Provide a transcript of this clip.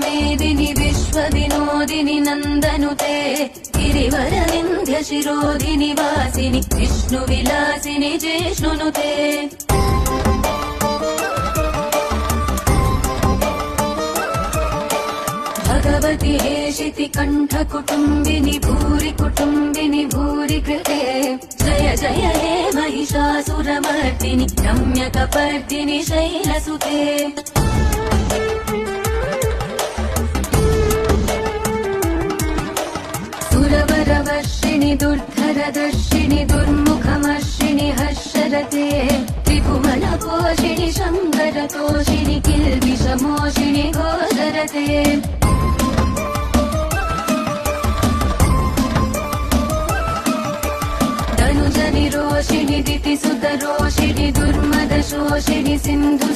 मेदिनि विश्वविनोदिनि नन्दनुते गिरिवरविन्ध्य शिरोधिनि वासिनि विष्णुविलासिनि जिष्णुनुते भगवति हेशिति कण्ठकुटुम्बिनि भूरि कुटुम्बिनि भूरि कृते जय जय हे महिषासुरमर्दिनि रम्यकपर्दिनि शैलसुते सुरवरवर्षिणि दुर्धरदर्शिनि दुर्मुखमर्षिणि हर्षरते त्रिभुवनपोषिणि शङ्करतोषिणि किल्बिषमोषिणि घोषरते धनुजनिरोषिणि दितिसुतरोषिणि दुर्मदशोषिणि सिन्धु